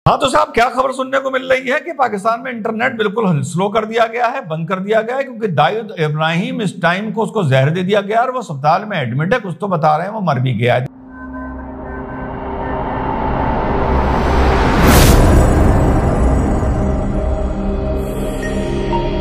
हाँ तो साहब, क्या खबर सुनने को मिल रही है कि पाकिस्तान में इंटरनेट बिल्कुल स्लो कर दिया गया है, बंद कर दिया गया है, क्योंकि दाऊद इब्राहिम इस टाइम को उसको जहर दे दिया गया और वो अस्पताल में एडमिट है। कुछ तो बता रहे हैं वो मर भी गया है।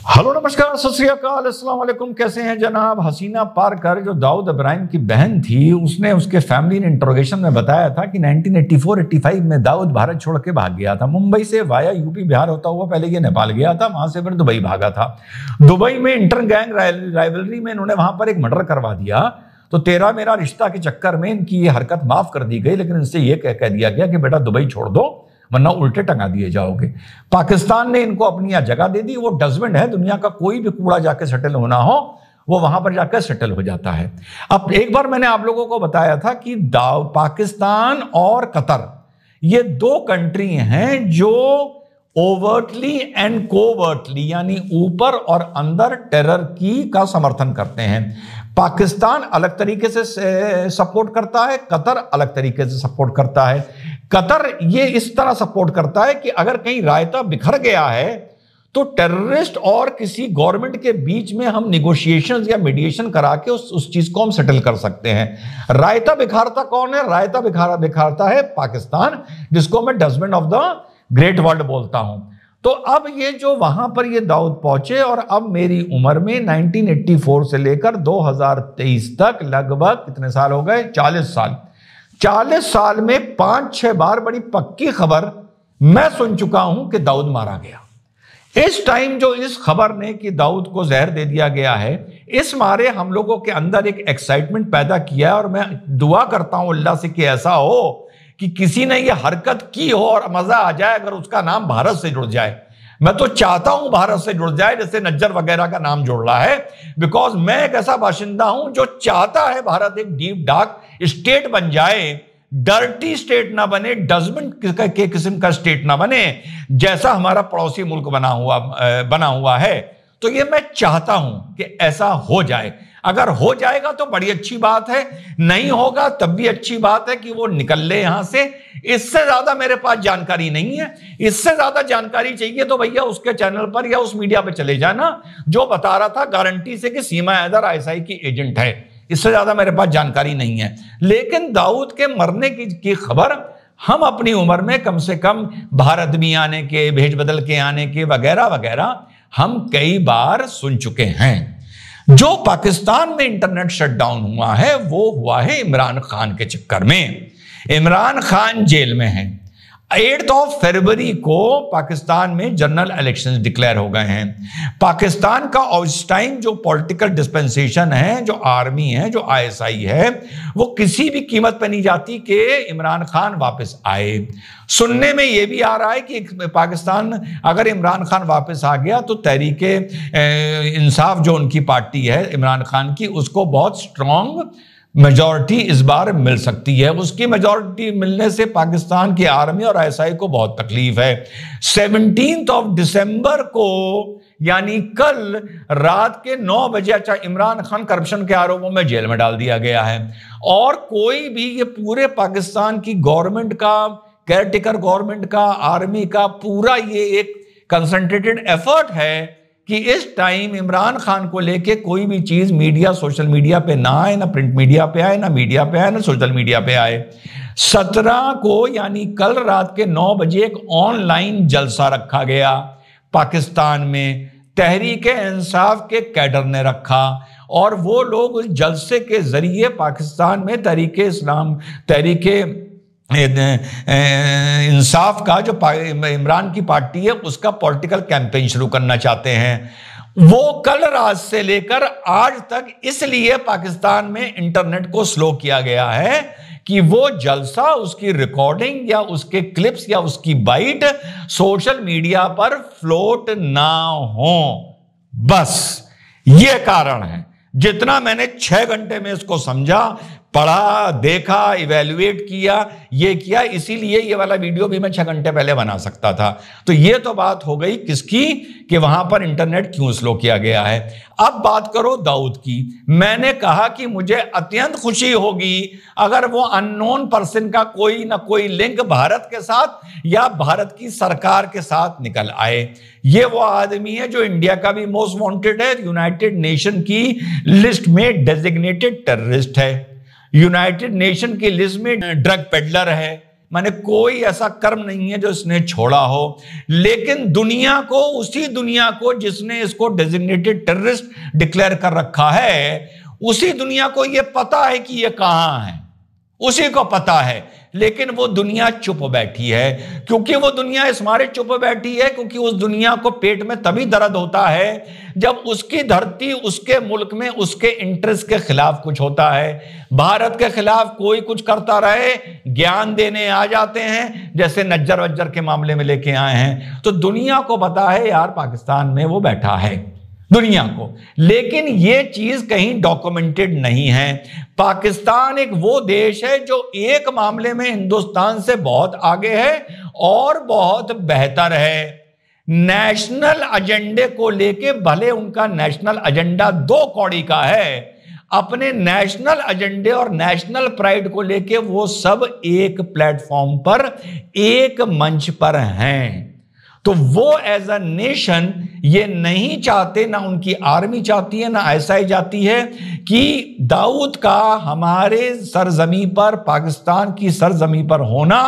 हेलो नमस्कार, सत श्री अकाल, अस्सलाम वालेकुम। कैसे हैं जनाब? हसीना पारकर जो दाऊद इब्राहिम की बहन थी, उसने उसके फैमिली ने इंटरोगेशन में बताया था कि 1984-85 में दाऊद भारत छोड़ के भाग गया था। मुंबई से वाया यूपी बिहार होता हुआ पहले ये नेपाल गया था, वहां से फिर दुबई भागा था। दुबई में इंटर गैंग राइवलरी में इन्होंने वहां पर एक मर्डर करवा दिया। तो तेरा मेरा रिश्ता के चक्कर में इनकी ये हरकत माफ कर दी गई, लेकिन इनसे ये कह दिया गया कि बेटा दुबई छोड़ दो वरना उल्टे टंगा दिए जाओगे। पाकिस्तान ने इनको अपनी यहां जगह दे दी। वो डस्टबिन है, दुनिया का कोई भी कूड़ा जाके सेटल होना हो वो वहां पर जाकर सेटल हो जाता है। अब एक बार मैंने आप लोगों को बताया था कि पाकिस्तान और कतर ये दो कंट्री हैं जो ओवर्टली एंड कोवर्टली यानी ऊपर और अंदर टेरर का समर्थन करते हैं। पाकिस्तान अलग तरीके से सपोर्ट करता है, कतर अलग तरीके से सपोर्ट करता है। कतर ये इस तरह सपोर्ट करता है कि अगर कहीं रायता बिखर गया है तो टेररिस्ट और किसी गवर्नमेंट के बीच में हम निगोशिएशंस या मीडिएशन करा के उस चीज को हम सेटल कर सकते हैं। रायता बिखारता कौन है? रायता बिखारता है पाकिस्तान, जिसको मैं dustbin of the great world बोलता हूं। तो अब ये जो वहां पर ये दाऊद पहुंचे और अब मेरी उम्र में 1984 से लेकर 2023 तक लगभग कितने साल हो गए? 40 साल। 40 साल में 5-6 बार बड़ी पक्की खबर मैं सुन चुका हूं कि दाऊद मारा गया। इस टाइम जो इस खबर ने कि दाऊद को जहर दे दिया गया है, इस मारे हम लोगों के अंदर एक एक्साइटमेंट पैदा किया है। और मैं दुआ करता हूं अल्लाह से कि ऐसा हो कि किसी ने यह हरकत की हो और मजा आ जाए अगर उसका नाम भारत से जुड़ जाए। मैं तो चाहता हूं भारत से जुड़ जाए, जैसे नज्जर वगैरह का नाम जुड़ रहा है, बिकॉज मैं एक ऐसा बाशिंदा हूं जो चाहता है भारत एक डीप डार्क स्टेट बन जाए, डर्टी स्टेट ना बने, डस्टबिन के किस्म का स्टेट ना बने, जैसा हमारा पड़ोसी मुल्क बना हुआ है। तो ये मैं चाहता हूं कि ऐसा हो जाए। अगर हो जाएगा तो बड़ी अच्छी बात है, नहीं होगा तब भी अच्छी बात है कि वो निकल ले यहां से। इससे ज्यादा मेरे पास जानकारी नहीं है। इससे ज्यादा जानकारी चाहिए तो भैया उसके चैनल पर या उस मीडिया पर चले जाना जो बता रहा था गारंटी से कि सीमा हैदर आईएसआई की एजेंट है। इससे ज्यादा मेरे पास जानकारी नहीं है। लेकिन दाऊद के मरने की खबर हम अपनी उम्र में कम से कम भारत भी आने के, भेज बदल के आने के वगैरह वगैरह हम कई बार सुन चुके हैं। जो पाकिस्तान में इंटरनेट शटडाउन हुआ है वो हुआ है इमरान खान के चक्कर में। इमरान खान जेल में है। 8 फरवरी को पाकिस्तान में जनरल इलेक्शंस डिक्लेयर हो गए हैं। पाकिस्तान का उस टाइम जो पॉलिटिकल डिस्पेंसेशन है, जो आर्मी है, जो आईएसआई है, वो किसी भी कीमत पर नहीं जाती कि इमरान खान वापस आए। सुनने में ये भी आ रहा है कि पाकिस्तान अगर इमरान खान वापस आ गया तो तहरीके इंसाफ जो उनकी पार्टी है इमरान खान की, उसको बहुत स्ट्रांग मेजॉरिटी इस बार मिल सकती है। उसकी मेजॉरिटी मिलने से पाकिस्तान की आर्मी और आईएसआई को बहुत तकलीफ है। 17 दिसंबर को यानी कल रात के 9 बजे अच्छा इमरान खान करप्शन के आरोपों में जेल में डाल दिया गया है। और कोई भी ये पूरे पाकिस्तान की गवर्नमेंट का, केयरटेकर गवर्नमेंट का, आर्मी का पूरा ये एक कंसंट्रेटेड एफर्ट है कि इस टाइम इमरान खान को लेके कोई भी चीज मीडिया, सोशल मीडिया पे ना आए, ना प्रिंट मीडिया पे आए, ना मीडिया पे आए, ना सोशल मीडिया पे आए। 17 को यानी कल रात के 9 बजे एक ऑनलाइन जलसा रखा गया पाकिस्तान में। तहरीके इंसाफ के कैडर ने रखा और वो लोग उस जलसे के जरिए पाकिस्तान में तहरीके इंसाफ का जो इमरान की पार्टी है उसका पॉलिटिकल कैंपेन शुरू करना चाहते हैं। वो कल रात से लेकर आज तक इसलिए पाकिस्तान में इंटरनेट को स्लो किया गया है कि वो जलसा, उसकी रिकॉर्डिंग या उसके क्लिप्स या उसकी बाइट सोशल मीडिया पर फ्लोट ना हो। बस ये कारण है। जितना मैंने 6 घंटे में इसको समझा, पढ़ा, देखा, इवेल्युएट किया, ये किया, इसीलिए ये वाला वीडियो भी मैं 6 घंटे पहले बना सकता था। तो ये तो बात हो गई किसकी, कि वहां पर इंटरनेट क्यों स्लो किया गया है। अब बात करो दाऊद की। मैंने कहा कि मुझे अत्यंत खुशी होगी अगर वो अननोन पर्सन का कोई ना कोई लिंक भारत के साथ या भारत की सरकार के साथ निकल आए। ये वो आदमी है जो इंडिया का भी मोस्ट वांटेड है, यूनाइटेड नेशन की लिस्ट में डेजिग्नेटेड टेररिस्ट है, यूनाइटेड नेशन की लिस्ट में ड्रग पेडलर है। माने कोई ऐसा कर्म नहीं है जो इसने छोड़ा हो। लेकिन दुनिया को, उसी दुनिया को जिसने इसको डेजिग्नेटेड टेररिस्ट डिक्लेयर कर रखा है, उसी दुनिया को यह पता है कि यह कहां है, उसी को पता है। लेकिन वो दुनिया चुप बैठी है। क्योंकि वो दुनिया इस मारे चुप बैठी है क्योंकि उस दुनिया को पेट में तभी दर्द होता है जब उसकी धरती, उसके मुल्क में उसके इंटरेस्ट के खिलाफ कुछ होता है। भारत के खिलाफ कोई कुछ करता रहे, ज्ञान देने आ जाते हैं, जैसे नज्जर वज्जर के मामले में लेके आए हैं। तो दुनिया को पता है यार पाकिस्तान में वो बैठा है, दुनिया को। लेकिन ये चीज कहीं डॉक्यूमेंटेड नहीं है। पाकिस्तान एक वो देश है जो एक मामले में हिंदुस्तान से बहुत आगे है और बहुत बेहतर है। नेशनल एजेंडे को लेके, भले उनका नेशनल एजेंडा 2 कौड़ी का है, अपने नेशनल एजेंडे और नेशनल प्राइड को लेके वो सब एक प्लेटफॉर्म पर, एक मंच पर हैं। तो वो एज अ नेशन ये नहीं चाहते, ना उनकी आर्मी चाहती है, ना आईएसआई चाहती है कि दाऊद का हमारे सरजमी पर, पाकिस्तान की सरजमी पर होना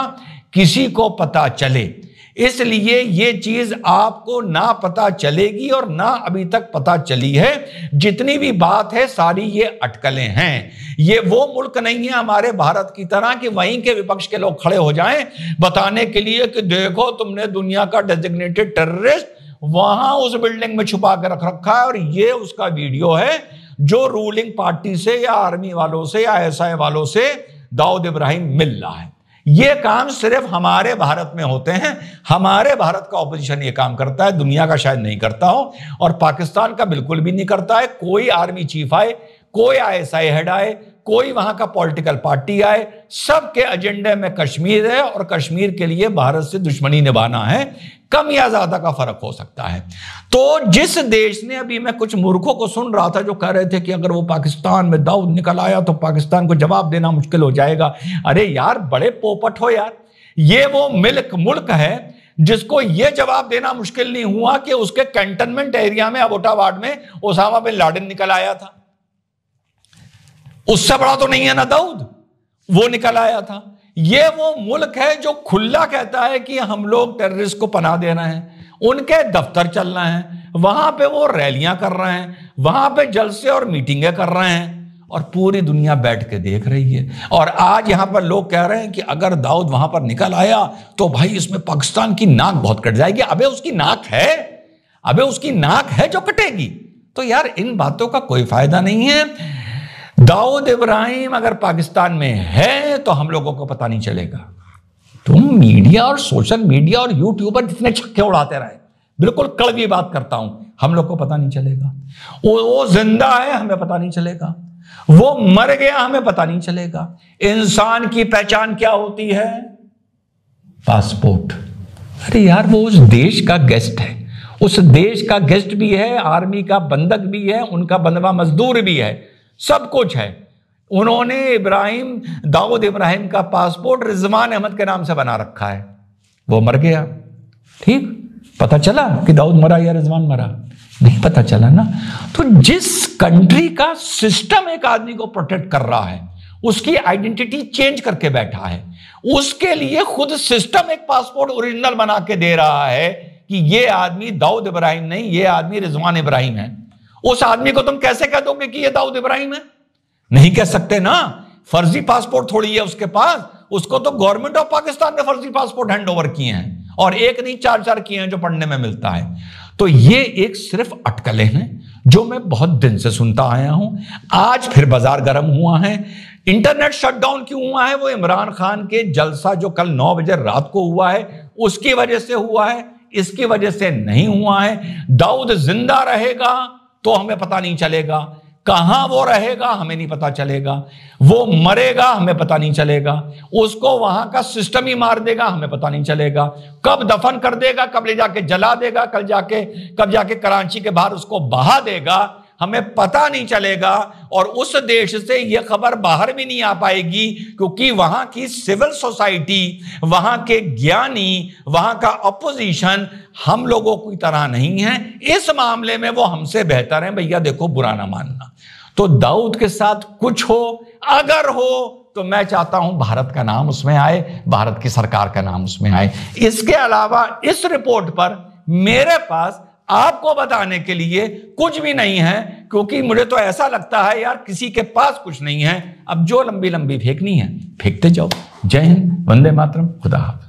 किसी को पता चले। इसलिए ये चीज आपको ना पता चलेगी और ना अभी तक पता चली है। जितनी भी बात है सारी ये अटकलें हैं। ये वो मुल्क नहीं है हमारे भारत की तरह कि वहीं के विपक्ष के लोग खड़े हो जाएं बताने के लिए कि देखो तुमने दुनिया का डेजिग्नेटेड टेररिस्ट वहां उस बिल्डिंग में छुपा के रख रखा है और ये उसका वीडियो है जो रूलिंग पार्टी से या आर्मी वालों से या आईएसआई वालों से दाऊद इब्राहिम मिल रहा है। ये काम सिर्फ हमारे भारत में होते हैं। हमारे भारत का ऑपोजिशन ये काम करता है, दुनिया का शायद नहीं करता हो और पाकिस्तान का बिल्कुल भी नहीं करता है। कोई आर्मी चीफ आए, कोई आईएसआई हेड आए, कोई वहां का पॉलिटिकल पार्टी आए, सबके एजेंडे में कश्मीर है और कश्मीर के लिए भारत से दुश्मनी निभाना है। कम या ज्यादा का फर्क हो सकता है। तो जिस देश ने, अभी मैं कुछ मूर्खों को सुन रहा था जो कह रहे थे कि अगर वो पाकिस्तान में दाऊद निकल आया तो पाकिस्तान को जवाब देना मुश्किल हो जाएगा। अरे यार बड़े पोपट हो यार। ये वो मुल्क है जिसको ये जवाब देना मुश्किल नहीं हुआ कि उसके कैंटनमेंट एरिया में, अबोटाबाद में ओसामा बिन लादेन निकल आया था। उससे बड़ा तो नहीं है ना दाऊद, वो निकल आया था। ये वो मुल्क है जो खुला कहता है कि हम लोग टेररिस्ट को पनाह दे रहे हैं, उनके दफ्तर चल रहे हैं, वहां पे वो रैलियां कर रहे हैं, वहां पे जलसे और मीटिंगें कर रहे हैं और पूरी दुनिया बैठ के देख रही है। और आज यहां पर लोग कह रहे हैं कि अगर दाऊद वहां पर निकल आया तो भाई इसमें पाकिस्तान की नाक बहुत कट जाएगी। अबे उसकी नाक है, अबे उसकी नाक है जो कटेगी। तो यार इन बातों का कोई फायदा नहीं है। दाऊद इब्राहिम अगर पाकिस्तान में है तो हम लोगों को पता नहीं चलेगा। तुम मीडिया और सोशल मीडिया और यूट्यूब पर जितने छक्के उड़ाते रहे, बिल्कुल कड़वी बात करता हूं, हम लोग को पता नहीं चलेगा। वो जिंदा है हमें पता नहीं चलेगा, वो मर गया हमें पता नहीं चलेगा। इंसान की पहचान क्या होती है? पासपोर्ट। अरे यार वो उस देश का गेस्ट है, उस देश का गेस्ट भी है, आर्मी का बंधक भी है, उनका बंधवा मजदूर भी है, सब कुछ है। उन्होंने दाऊद इब्राहिम का पासपोर्ट रिजवान अहमद के नाम से बना रखा है। वो मर गया, ठीक, पता चला कि दाऊद मरा या रिजवान मरा? नहीं पता चला ना। तो जिस कंट्री का सिस्टम एक आदमी को प्रोटेक्ट कर रहा है, उसकी आइडेंटिटी चेंज करके बैठा है, उसके लिए खुद सिस्टम एक पासपोर्ट ओरिजिनल बना के दे रहा है कि ये आदमी दाऊद इब्राहिम नहीं, ये आदमी रिजवान इब्राहिम है। उस आदमी को तुम कैसे कह दोगे कि ये दाऊद इब्राहिम है? नहीं कह सकते ना। फर्जी पासपोर्ट थोड़ी है उसके पास, उसको तो गवर्नमेंट ऑफ पाकिस्तान ने फर्जी पासपोर्ट हैंड ओवर किए हैं और एक नहीं 4-4 किए हैं जो पढ़ने में मिलता है। तो ये एक सिर्फ अटकलें हैं जो मैं बहुत दिन से सुनता आया हूं। आज फिर बाजार गर्म हुआ है। इंटरनेट शटडाउन क्यों हुआ है? वो इमरान खान के जलसा जो कल 9 बजे रात को हुआ है उसकी वजह से हुआ है, इसकी वजह से नहीं हुआ है। दाऊद जिंदा रहेगा तो हमें पता नहीं चलेगा, कहां वो रहेगा हमें नहीं पता चलेगा, वो मरेगा हमें पता नहीं चलेगा, उसको वहां का सिस्टम ही मार देगा हमें पता नहीं चलेगा, कब दफन कर देगा, कब ले जाके जला देगा, कब जाके कराची के बाहर उसको बहा देगा हमें पता नहीं चलेगा। और उस देश से यह खबर बाहर भी नहीं आ पाएगी क्योंकि वहां की सिविल सोसाइटी, वहां के ज्ञानी, वहां का अपोजिशन हम लोगों की तरह नहीं है। इस मामले में वो हमसे बेहतर है। भैया देखो, बुरा ना मानना। तो दाऊद के साथ कुछ हो, अगर हो तो मैं चाहता हूं भारत का नाम उसमें आए, भारत की सरकार का नाम उसमें आए। इसके अलावा इस रिपोर्ट पर मेरे पास आपको बताने के लिए कुछ भी नहीं है, क्योंकि मुझे तो ऐसा लगता है यार किसी के पास कुछ नहीं है। अब जो लंबी लंबी फेंकनी है फेंकते जाओ। जय हिंद, वंदे मातरम, खुदा हाफिज।